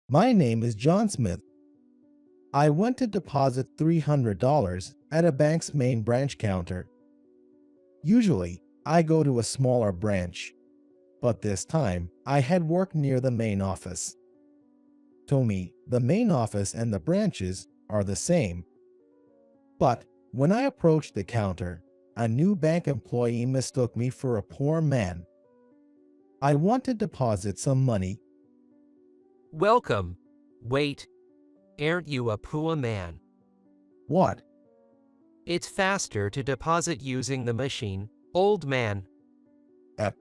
My name is John Smith. I went to deposit $300 at a bank's main branch counter. Usually, I go to a smaller branch, but this time I had work near the main office. To me, the main office and the branches are the same. But when I approached the counter, a new bank employee mistook me for a poor man. I want to deposit some money. Welcome. Wait. Aren't you a poor man? What? It's faster to deposit using the machine, old man. Uh,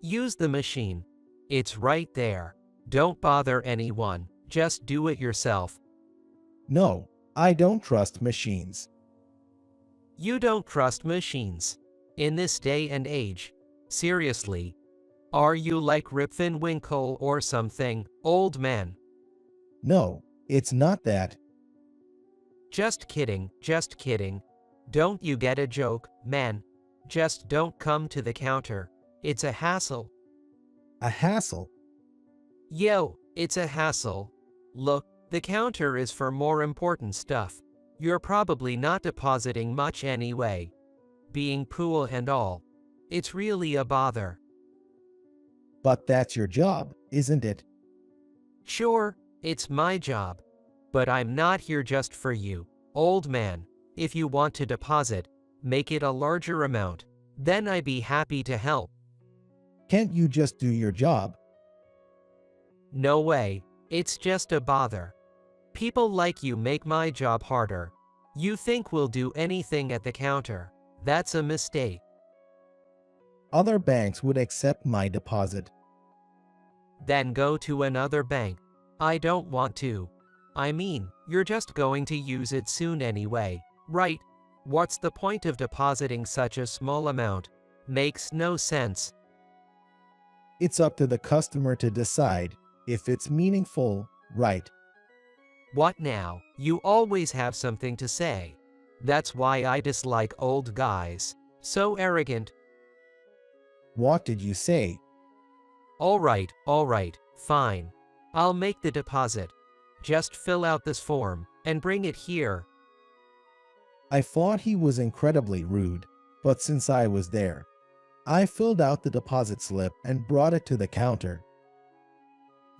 Use the machine. It's right there. Don't bother anyone, just do it yourself. no, I don't trust machines. You don't trust machines. In this day and age. Seriously. Are you like Rip Van Winkle or something, old man? No, it's not that. Just kidding, just kidding. Don't you get a joke, man? Just don't come to the counter. It's a hassle. A hassle. Yo, it's a hassle. Look, the counter is for more important stuff. You're probably not depositing much anyway. Being poor and all. It's really a bother. But that's your job, isn't it? Sure, it's my job. But I'm not here just for you, old man. If you want to deposit, make it a larger amount. Then I'd be happy to help. Can't you just do your job? No way, it's just a bother. People like you make my job harder. You think we'll do anything at the counter. That's a mistake. Other banks would accept my deposit. Then go to another bank. I don't want to. I mean, you're just going to use it soon anyway, right? What's the point of depositing such a small amount? Makes no sense. It's up to the customer to decide if it's meaningful, right? What now? You always have something to say. That's why I dislike old guys. So arrogant. What did you say? Alright, fine. I'll make the deposit. Just fill out this form and bring it here. I thought he was incredibly rude, but since I was there, I filled out the deposit slip and brought it to the counter.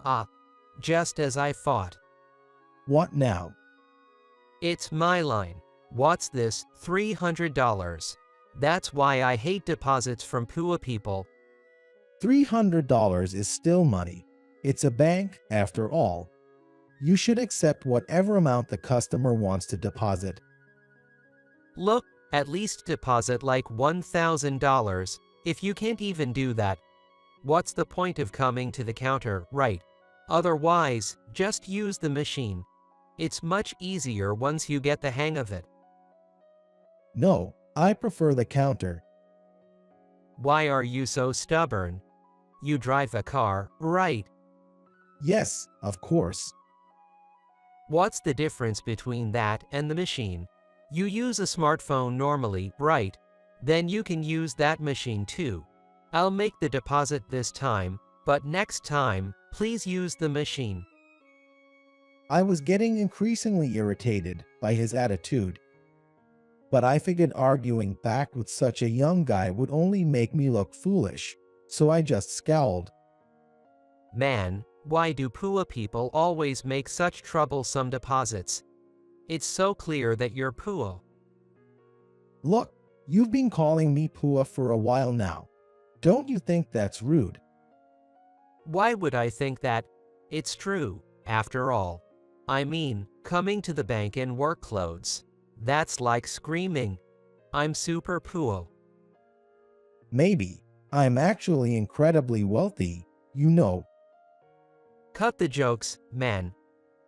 Ah, just as I thought. What now? It's my line. What's this, $300? That's why I hate deposits from poor people. $300 is still money. It's a bank, after all. You should accept whatever amount the customer wants to deposit. Look, at least deposit like $1,000. If you can't even do that, what's the point of coming to the counter, right? Otherwise, just use the machine. It's much easier once you get the hang of it. No, I prefer the counter. Why are you so stubborn? You drive a car, right? Yes, of course. What's the difference between that and the machine? You use a smartphone normally, right? Then you can use that machine too. I'll make the deposit this time, but next time, please use the machine. I was getting increasingly irritated by his attitude. But I figured arguing back with such a young guy would only make me look foolish, so I just scowled. Man, why do poor people always make such troublesome deposits? It's so clear that you're poor. Look, you've been calling me poor for a while now. Don't you think that's rude? Why would I think that? It's true, after all. I mean, coming to the bank in work clothes. That's like screaming, I'm super poor. Maybe. I'm actually incredibly wealthy, you know. Cut the jokes, man.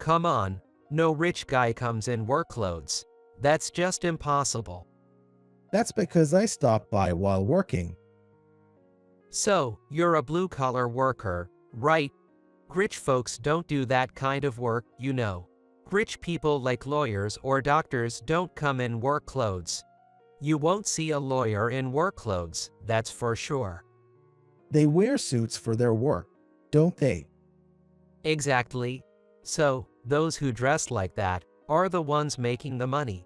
Come on, no rich guy comes in work clothes. That's just impossible. That's because I stopped by while working. So, you're a blue-collar worker, right? Rich folks don't do that kind of work, you know. Rich people like lawyers or doctors don't come in work clothes. You won't see a lawyer in work clothes, that's for sure. They wear suits for their work, don't they? Exactly. So, those who dress like that are the ones making the money.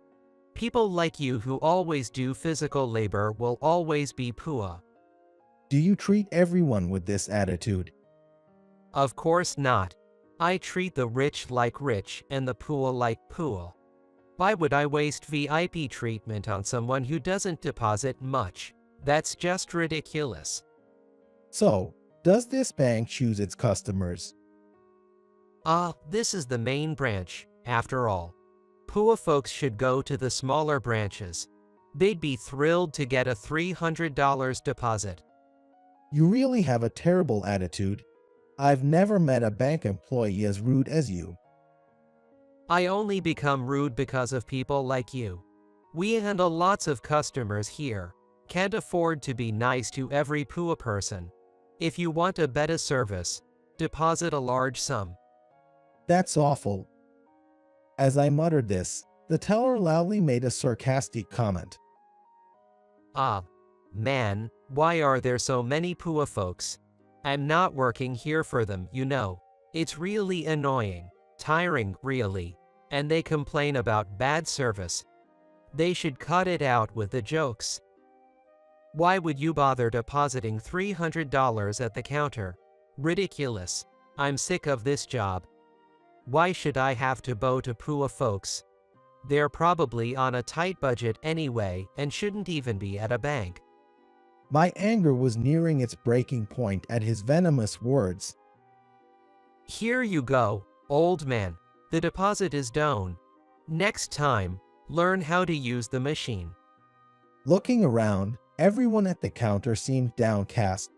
People like you who always do physical labor will always be poor. Do you treat everyone with this attitude? Of course not. I treat the rich like rich and the poor like poor. Why would I waste VIP treatment on someone who doesn't deposit much? That's just ridiculous. So, does this bank choose its customers? This is the main branch, after all. Poor folks should go to the smaller branches. They'd be thrilled to get a $300 deposit. You really have a terrible attitude. I've never met a bank employee as rude as you. I only become rude because of people like you. We handle lots of customers here. Can't afford to be nice to every poor person. If you want a better service, deposit a large sum. That's awful. As I muttered this, the teller loudly made a sarcastic comment. Man, why are there so many poor folks? I'm not working here for them, you know. It's really annoying, tiring, really. And they complain about bad service. They should cut it out with the jokes. Why would you bother depositing $300 at the counter? Ridiculous. I'm sick of this job. Why should I have to bow to poor folks? They're probably on a tight budget anyway and shouldn't even be at a bank. My anger was nearing its breaking point at his venomous words. Here you go, old man. The deposit is down. Next time, learn how to use the machine. Looking around, everyone at the counter seemed downcast.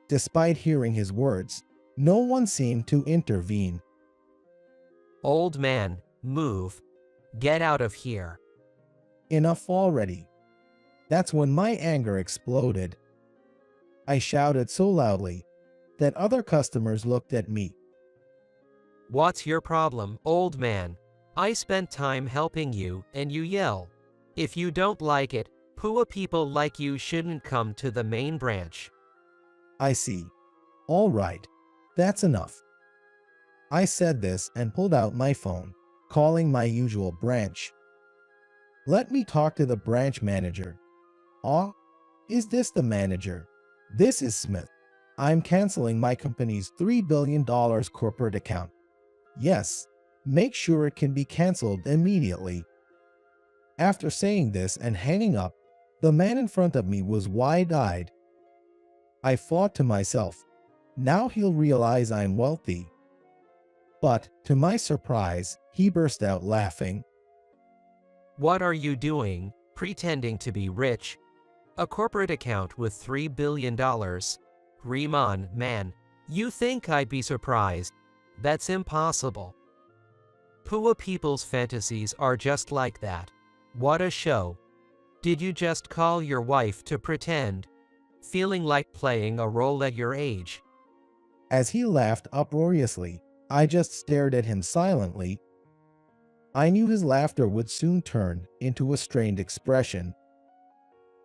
Despite hearing his words, no one seemed to intervene. Old man, move. Get out of here. Enough already. That's when my anger exploded. I shouted so loudly that other customers looked at me. What's your problem, old man? I spent time helping you and you yell. If you don't like it, poor people like you shouldn't come to the main branch. I see. All right. That's enough. I said this and pulled out my phone, calling my usual branch. Let me talk to the branch manager. Is this the manager? This is Smith. I'm canceling my company's $3 billion corporate account. Yes, make sure it can be canceled immediately. After saying this and hanging up, the man in front of me was wide-eyed. I thought to myself, now he'll realize I'm wealthy. But, to my surprise, he burst out laughing. What are you doing, pretending to be rich? A corporate account with $3 billion? Dream on, man. You think I'd be surprised? That's impossible. Poor people's fantasies are just like that. What a show. Did you just call your wife to pretend? Feeling like playing a role at your age? As he laughed uproariously, I just stared at him silently. I knew his laughter would soon turn into a strained expression.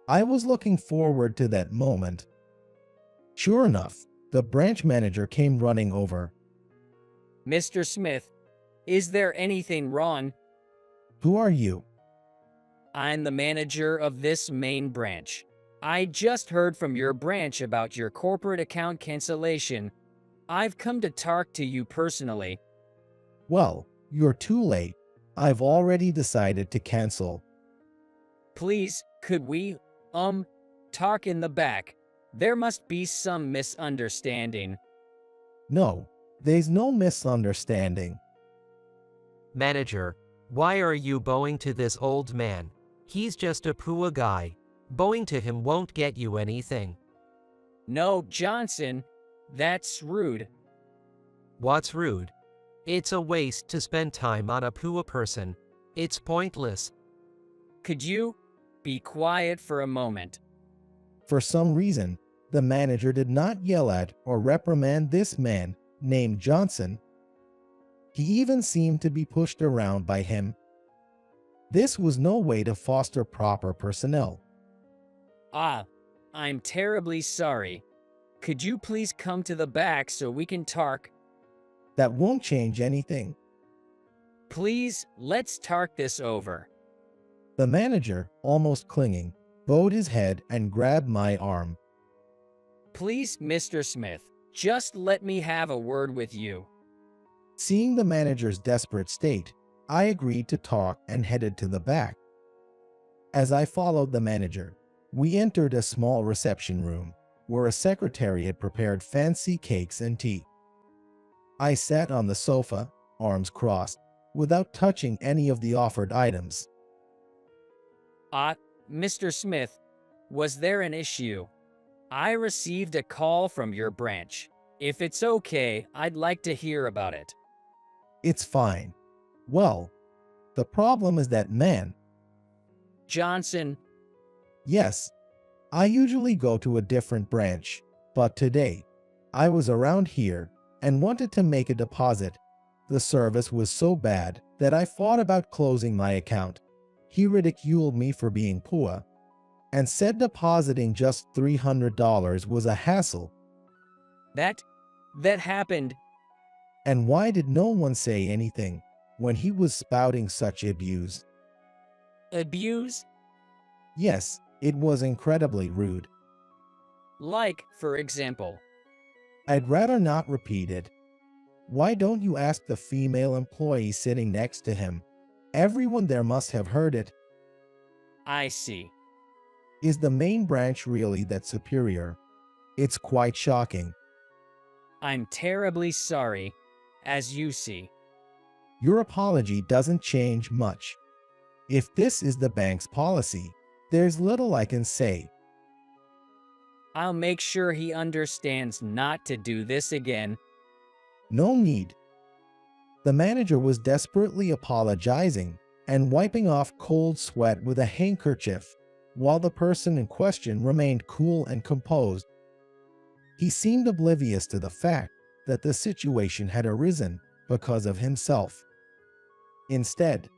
I was looking forward to that moment. Sure enough, the branch manager came running over. Mr. Smith, is there anything wrong? Who are you? I'm the manager of this main branch. I just heard from your branch about your corporate account cancellation. I've come to talk to you personally. Well, you're too late. I've already decided to cancel. Please, could we, talk in the back? There must be some misunderstanding. No, there's no misunderstanding. Manager, why are you bowing to this old man? He's just a poor guy. Bowing to him won't get you anything. No, Johnson, that's rude. What's rude? It's a waste to spend time on a poor person. It's pointless. Could you be quiet for a moment? For some reason, the manager did not yell at or reprimand this man named Johnson. He even seemed to be pushed around by him. This was no way to foster proper personnel. I'm terribly sorry. Could you please come to the back so we can talk? That won't change anything. Please, let's talk this over. The manager, almost clinging, bowed his head and grabbed my arm. Please, Mr. Smith, just let me have a word with you. Seeing the manager's desperate state, I agreed to talk and headed to the back. As I followed the manager, we entered a small reception room where a secretary had prepared fancy cakes and tea. I sat on the sofa, arms crossed, without touching any of the offered items. Mr. Smith, was there an issue? I received a call from your branch. If it's okay, I'd like to hear about it. It's fine. Well, the problem is that man. Johnson. Yes, I usually go to a different branch, but today, I was around here and wanted to make a deposit. The service was so bad that I thought about closing my account. He ridiculed me for being poor and said depositing just $300 was a hassle. That happened. And why did no one say anything when he was spouting such abuse? Abuse? Yes, it was incredibly rude. Like, for example. I'd rather not repeat it. Why don't you ask the female employee sitting next to him? Everyone there must have heard it. I see. Is the main branch really that superior? It's quite shocking. I'm terribly sorry, as you see. Your apology doesn't change much. If this is the bank's policy, there's little I can say. I'll make sure he understands not to do this again. No need. The manager was desperately apologizing and wiping off cold sweat with a handkerchief, while the person in question remained cool and composed. He seemed oblivious to the fact that the situation had arisen because of himself. Instead,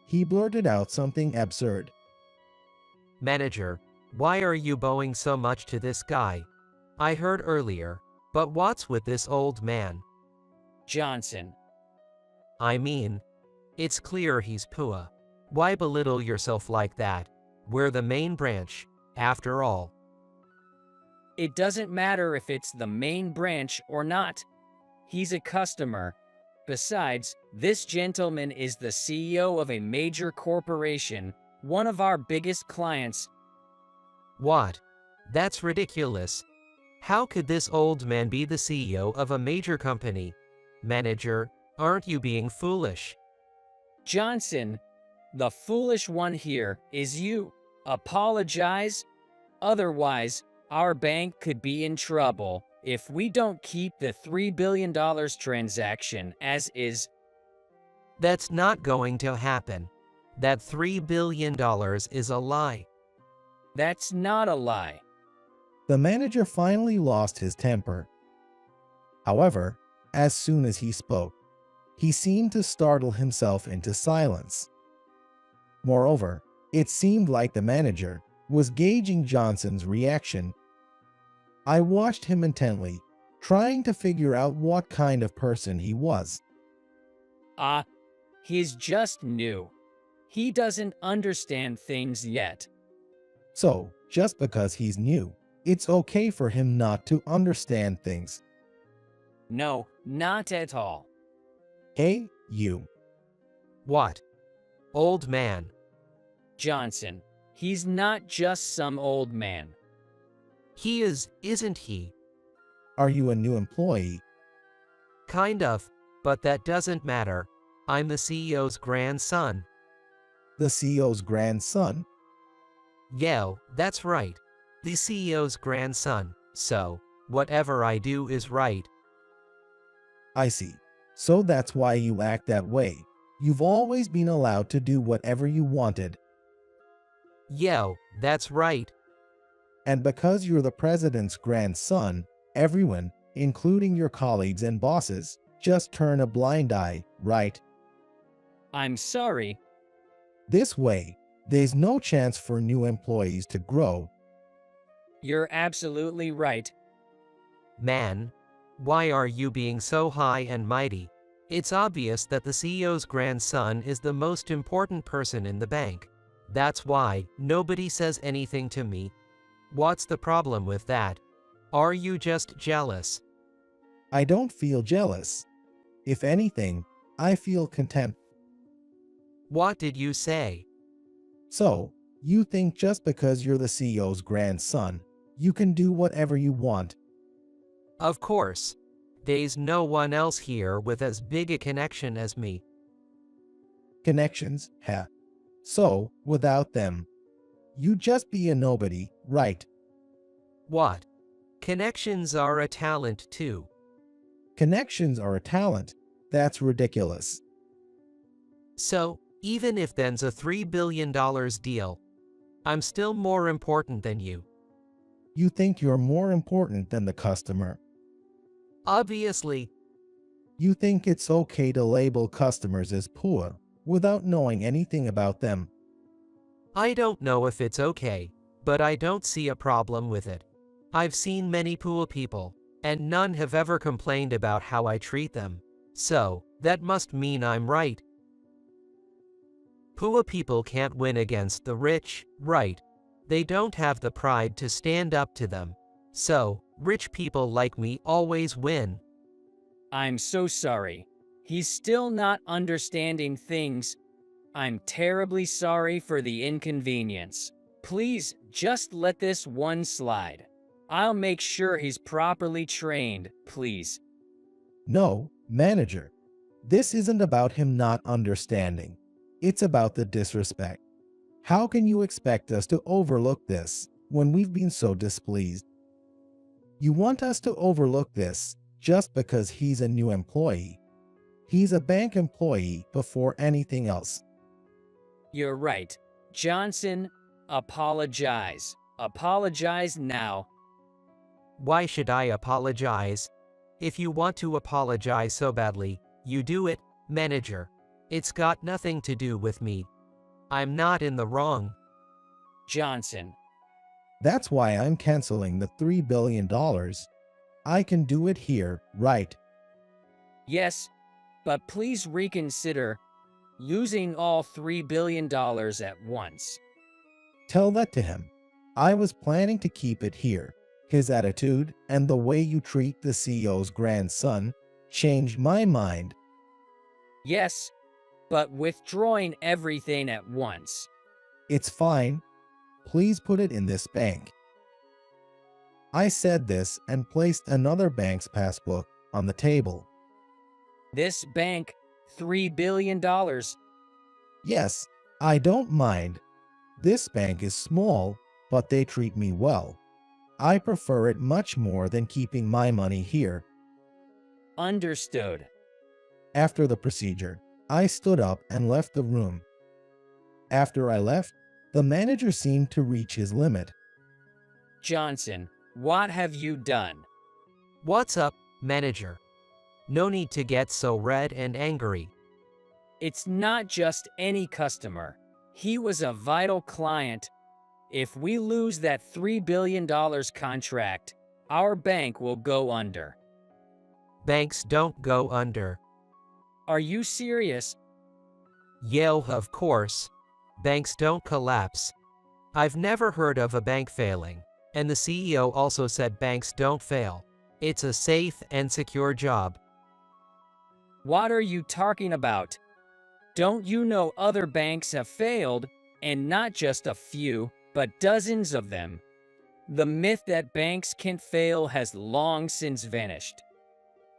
he blurted out something absurd. Manager, why are you bowing so much to this guy? I heard earlier, but what's with this old man? Johnson. I mean, it's clear he's poor. Why belittle yourself like that? We're the main branch, after all. It doesn't matter if it's the main branch or not. He's a customer. Besides, this gentleman is the CEO of a major corporation, one of our biggest clients. What? That's ridiculous. How could this old man be the CEO of a major company? Manager, aren't you being foolish? Johnson, the foolish one here is you. Apologize. Otherwise, our bank could be in trouble if we don't keep the $3 billion transaction as is. That's not going to happen. That $3 billion is a lie. That's not a lie. The manager finally lost his temper. However, as soon as he spoke, he seemed to startle himself into silence. Moreover, it seemed like the manager was gauging Johnson's reaction. I watched him intently, trying to figure out what kind of person he was. He's just new. He doesn't understand things yet. So, just because he's new, it's okay for him not to understand things. No, not at all. Hey, you. What? Old man. Johnson, he's not just some old man. He is, isn't he? Are you a new employee? Kind of, but that doesn't matter. I'm the CEO's grandson. The CEO's grandson? Yeah, that's right. The CEO's grandson, so whatever I do is right. I see. So that's why you act that way. You've always been allowed to do whatever you wanted. Yeah, that's right. And because you're the president's grandson, everyone, including your colleagues and bosses, just turn a blind eye, right? I'm sorry. This way, there's no chance for new employees to grow. You're absolutely right. Man, why are you being so high and mighty? It's obvious that the CEO's grandson is the most important person in the bank. That's why nobody says anything to me. What's the problem with that? Are you just jealous? I don't feel jealous. If anything, I feel contempt. What did you say? So, you think just because you're the CEO's grandson, you can do whatever you want? Of course. There's no one else here with as big a connection as me. Connections, ha. So, without them, you'd just be a nobody, right? What? Connections are a talent too. Connections are a talent. That's ridiculous. So, even if there's a $3 billion deal, I'm still more important than you. You think you're more important than the customer. Obviously. You think it's okay to label customers as poor without knowing anything about them. I don't know if it's okay, but I don't see a problem with it. I've seen many poor people, and none have ever complained about how I treat them. So, that must mean I'm right. Poor people can't win against the rich, right? They don't have the pride to stand up to them. So, rich people like me always win. I'm so sorry. He's still not understanding things. I'm terribly sorry for the inconvenience. Please, just let this one slide. I'll make sure he's properly trained, please. No, manager. This isn't about him not understanding. It's about the disrespect. How can you expect us to overlook this when we've been so displeased? You want us to overlook this just because he's a new employee. He's a bank employee before anything else. You're right. Johnson, apologize. Apologize now. Why should I apologize? If you want to apologize so badly, you do it, manager. It's got nothing to do with me. I'm not in the wrong. Johnson. That's why I'm canceling the $3 billion. I can do it here, right? Yes, but please reconsider losing all $3 billion at once. Tell that to him. I was planning to keep it here. His attitude and the way you treat the CEO's grandson changed my mind. Yes, but withdrawing everything at once. It's fine. Please put it in this bank. I said this and placed another bank's passbook on the table. This bank, $3 billion. Yes, I don't mind. This bank is small, but they treat me well. I prefer it much more than keeping my money here. Understood. After the procedure, I stood up and left the room. After I left, the manager seemed to reach his limit. Johnson, what have you done? What's up, manager? No need to get so red and angry. It's not just any customer. He was a vital client. If we lose that $3 billion contract, our bank will go under. Banks don't go under. Are you serious? Yeah, of course. Banks don't collapse. I've never heard of a bank failing, and the CEO also said banks don't fail. It's a safe and secure job. What are you talking about? Don't you know other banks have failed, and not just a few, but dozens of them? The myth that banks can't fail has long since vanished.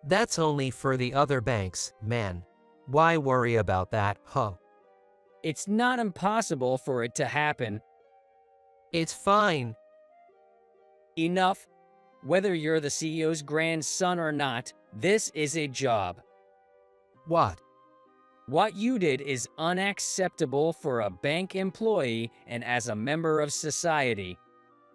That's only for the other banks, man. Why worry about that, huh? It's not impossible for it to happen. It's fine. Enough. Whether you're the CEO's grandson or not, this is a job. What? What you did is unacceptable for a bank employee and as a member of society.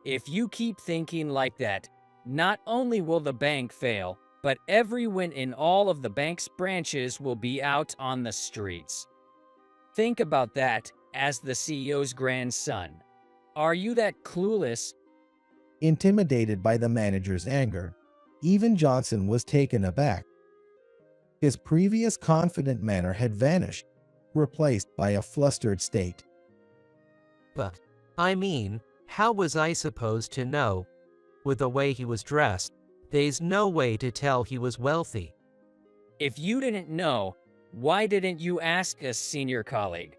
If you keep thinking like that, not only will the bank fail, but everyone in all of the bank's branches will be out on the streets. Think about that as the CEO's grandson. Are you that clueless? Intimidated by the manager's anger, even Johnson was taken aback. His previous confident manner had vanished, replaced by a flustered state. But, I mean, how was I supposed to know? With the way he was dressed, there's no way to tell he was wealthy. If you didn't know, why didn't you ask a senior colleague?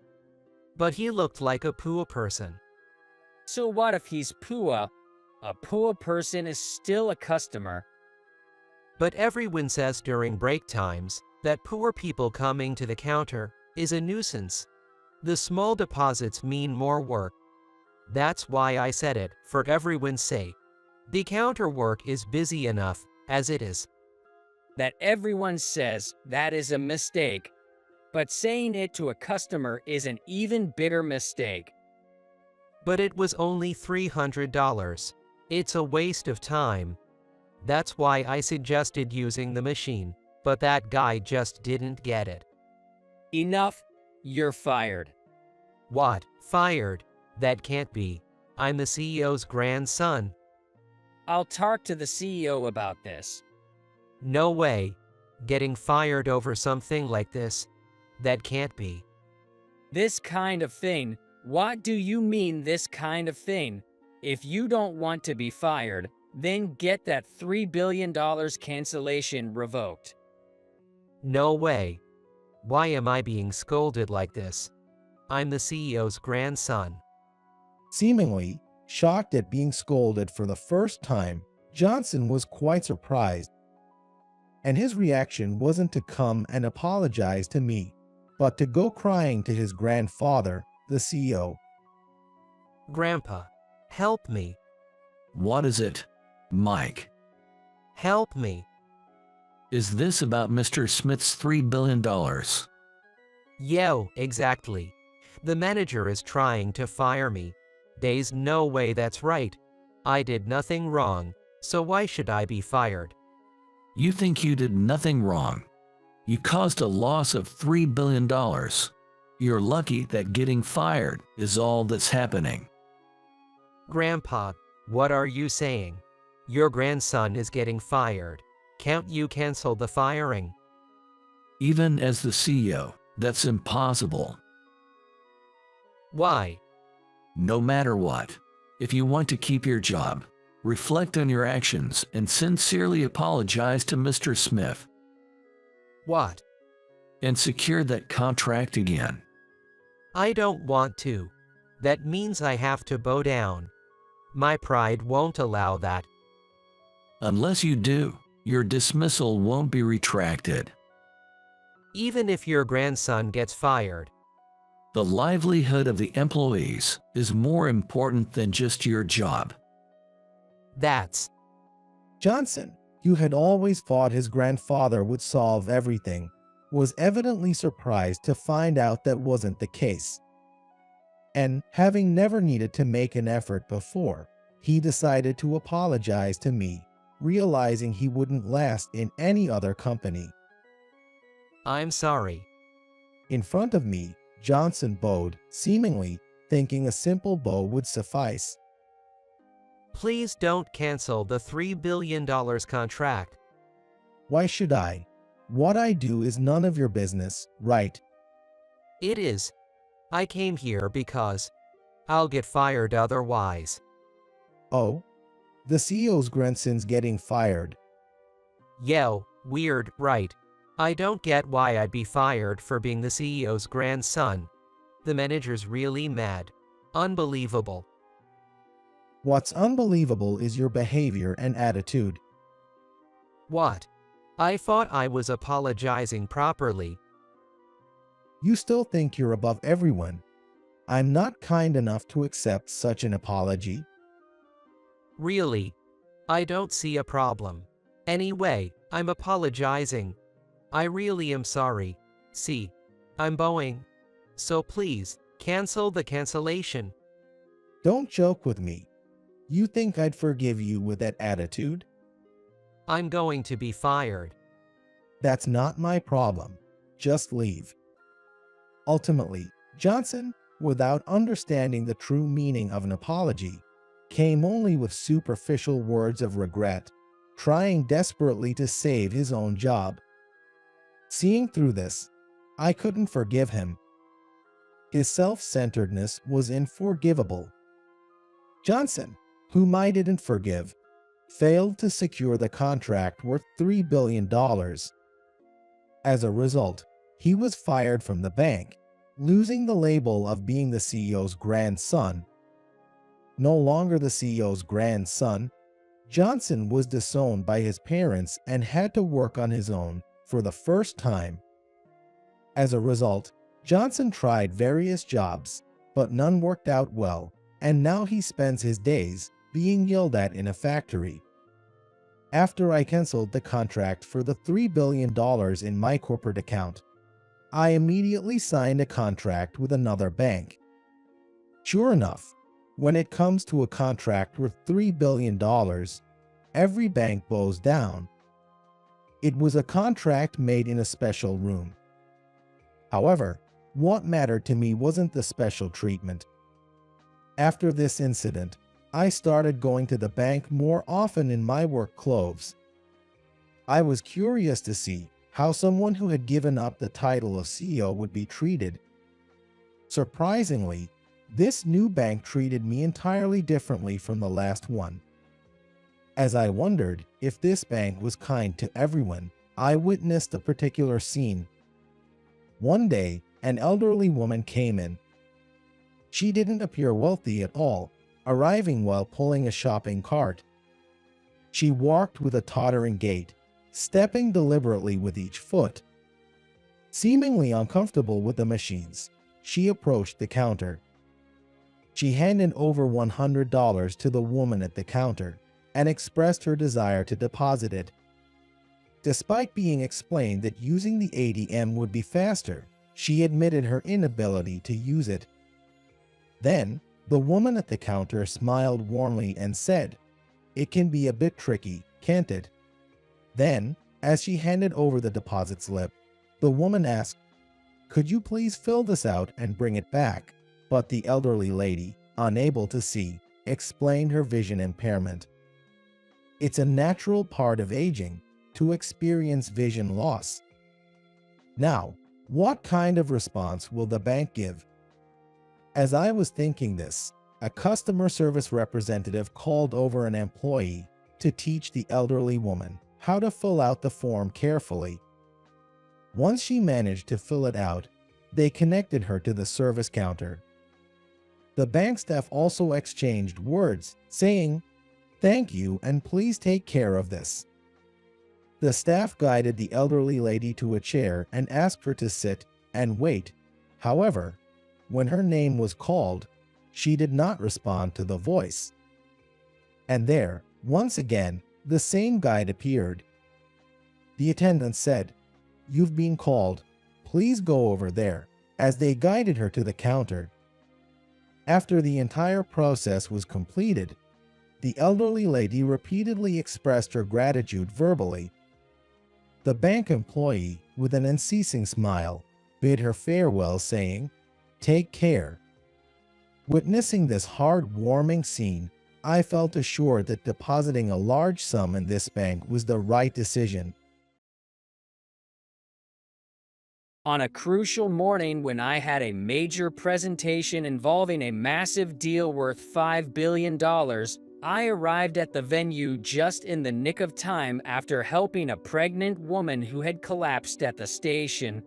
But he looked like a poor person. So what if he's poor? A poor person is still a customer. But everyone says during break times that poor people coming to the counter is a nuisance. The small deposits mean more work. That's why I said it, for everyone's sake. The counter work is busy enough as it is. That everyone says that is a mistake, but saying it to a customer is an even bigger mistake. But it was only $300. It's a waste of time. That's why I suggested using the machine, but that guy just didn't get it. Enough, you're fired. What? Fired? That can't be. I'm the CEO's grandson. I'll talk to the CEO about this. No way. Getting fired over something like this? That can't be. This kind of thing? What do you mean this kind of thing? If you don't want to be fired, then get that $3 billion cancellation revoked. No way. Why am I being scolded like this? I'm the CEO's grandson. Seemingly shocked at being scolded for the first time, Johnson was quite surprised. And his reaction wasn't to come and apologize to me, but to go crying to his grandfather, the CEO. Grandpa, help me. What is it, Mike? Help me. Is this about Mr. Smith's $3 billion? Yo, exactly. The manager is trying to fire me. There's no way that's right. I did nothing wrong, so why should I be fired? You think you did nothing wrong. You caused a loss of $3 billion. You're lucky that getting fired is all that's happening. Grandpa, what are you saying? Your grandson is getting fired. Can't you cancel the firing? Even as the CEO, that's impossible. Why? No matter what, if you want to keep your job, reflect on your actions and sincerely apologize to Mr. Smith. What? And secure that contract again. I don't want to. That means I have to bow down. My pride won't allow that. Unless you do, your dismissal won't be retracted. Even if your grandson gets fired. The livelihood of the employees is more important than just your job. That's Johnson, who had always thought his grandfather would solve everything, was evidently surprised to find out that wasn't the case. And having never needed to make an effort before, he decided to apologize to me, realizing he wouldn't last in any other company. I'm sorry. In front of me, Johnson bowed, seemingly thinking a simple bow would suffice. Please don't cancel the $3 billion contract. Why should I? What I do is none of your business, right? It is. I came here because I'll get fired otherwise. Oh? The CEO's grandson's getting fired. Yo, weird, right? I don't get why I'd be fired for being the CEO's grandson. The manager's really mad. Unbelievable. What's unbelievable is your behavior and attitude. What? I thought I was apologizing properly. You still think you're above everyone. I'm not kind enough to accept such an apology. Really? I don't see a problem. Anyway, I'm apologizing. I really am sorry. See, I'm bowing. So please, cancel the cancellation. Don't joke with me. You think I'd forgive you with that attitude? I'm going to be fired. That's not my problem. Just leave. Ultimately, Johnson, without understanding the true meaning of an apology, came only with superficial words of regret, trying desperately to save his own job. Seeing through this, I couldn't forgive him. His self-centeredness was unforgivable. Johnson, whom I didn't forgive, failed to secure the contract worth $3 billion. As a result, he was fired from the bank, losing the label of being the CEO's grandson. No longer the CEO's grandson, Johnson was disowned by his parents and had to work on his own for the first time. As a result, Johnson tried various jobs, but none worked out well, and now he spends his days being yelled at in a factory. After I canceled the contract for the $3 billion in my corporate account, I immediately signed a contract with another bank. Sure enough, when it comes to a contract worth $3 billion, every bank bows down. It was a contract made in a special room. However, what mattered to me wasn't the special treatment. After this incident, I started going to the bank more often in my work clothes. I was curious to see how someone who had given up the title of CEO would be treated. Surprisingly, this new bank treated me entirely differently from the last one. As I wondered if this bank was kind to everyone, I witnessed a particular scene. One day, an elderly woman came in. She didn't appear wealthy at all, arriving while pulling a shopping cart. She walked with a tottering gait, stepping deliberately with each foot. Seemingly uncomfortable with the machines, she approached the counter. She handed over $100 to the woman at the counter and expressed her desire to deposit it. Despite being explained that using the ATM would be faster, she admitted her inability to use it. Then, the woman at the counter smiled warmly and said, "It can be a bit tricky, can't it?" Then, as she handed over the deposit slip, the woman asked, "Could you please fill this out and bring it back?" But the elderly lady, unable to see, explained her vision impairment. It's a natural part of aging to experience vision loss. Now, what kind of response will the bank give? As I was thinking this, a customer service representative called over an employee to teach the elderly woman how to fill out the form carefully. Once she managed to fill it out, they connected her to the service counter. The bank staff also exchanged words, saying, "Thank you and please take care of this." The staff guided the elderly lady to a chair and asked her to sit and wait. However, when her name was called, she did not respond to the voice. And there, once again, the same guide appeared. The attendant said, "You've been called. Please go over there," as they guided her to the counter. After the entire process was completed, the elderly lady repeatedly expressed her gratitude verbally. The bank employee, with an unceasing smile, bid her farewell, saying, "Take care." Witnessing this heartwarming scene, I felt assured that depositing a large sum in this bank was the right decision. On a crucial morning when I had a major presentation involving a massive deal worth $5 billion, I arrived at the venue just in the nick of time after helping a pregnant woman who had collapsed at the station.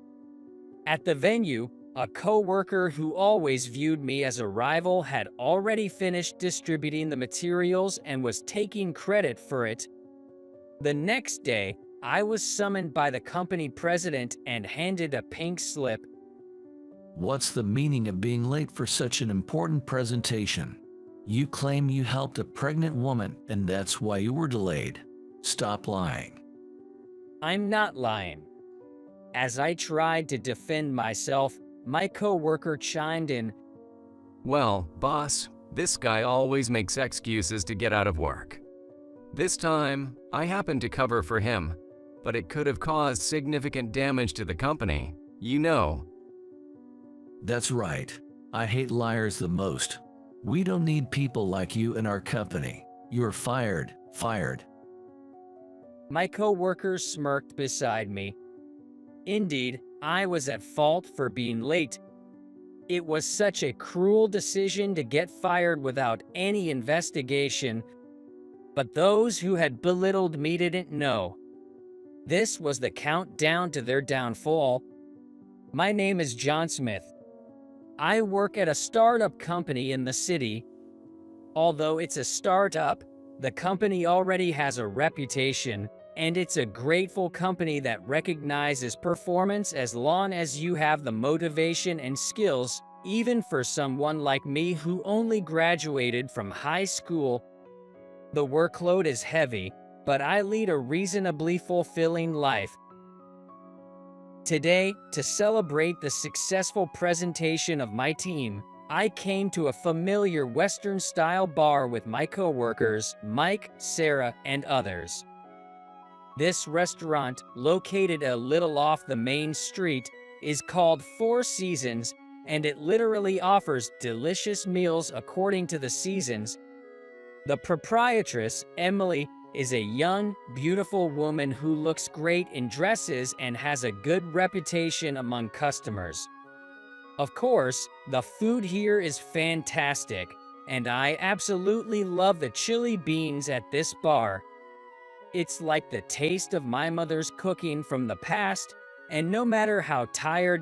At the venue, a co-worker who always viewed me as a rival had already finished distributing the materials and was taking credit for it. The next day, I was summoned by the company president and handed a pink slip. What's the meaning of being late for such an important presentation? You claim you helped a pregnant woman and that's why you were delayed. Stop lying. I'm not lying. As I tried to defend myself, my co-worker chimed in, "Well, boss, this guy always makes excuses to get out of work. This time, I happened to cover for him, but it could have caused significant damage to the company, you know." That's right. I hate liars the most. We don't need people like you in our company. You're fired, fired. My co-worker smirked beside me. Indeed, I was at fault for being late. It was such a cruel decision to get fired without any investigation, but those who had belittled me didn't know. This was the countdown to their downfall. My name is John Smith. I work at a startup company in the city. Although it's a startup, the company already has a reputation, and it's a grateful company that recognizes performance as long as you have the motivation and skills, even for someone like me who only graduated from high school. The workload is heavy, but I lead a reasonably fulfilling life. Today, to celebrate the successful presentation of my team, I came to a familiar Western-style bar with my coworkers, Mike, Sarah, and others. This restaurant, located a little off the main street, is called Four Seasons, and it literally offers delicious meals according to the seasons. The proprietress, Emily, is a young, beautiful woman who looks great in dresses and has a good reputation among customers. Of course, the food here is fantastic, and I absolutely love the chili beans at this bar. It's like the taste of my mother's cooking from the past, and no matter how tired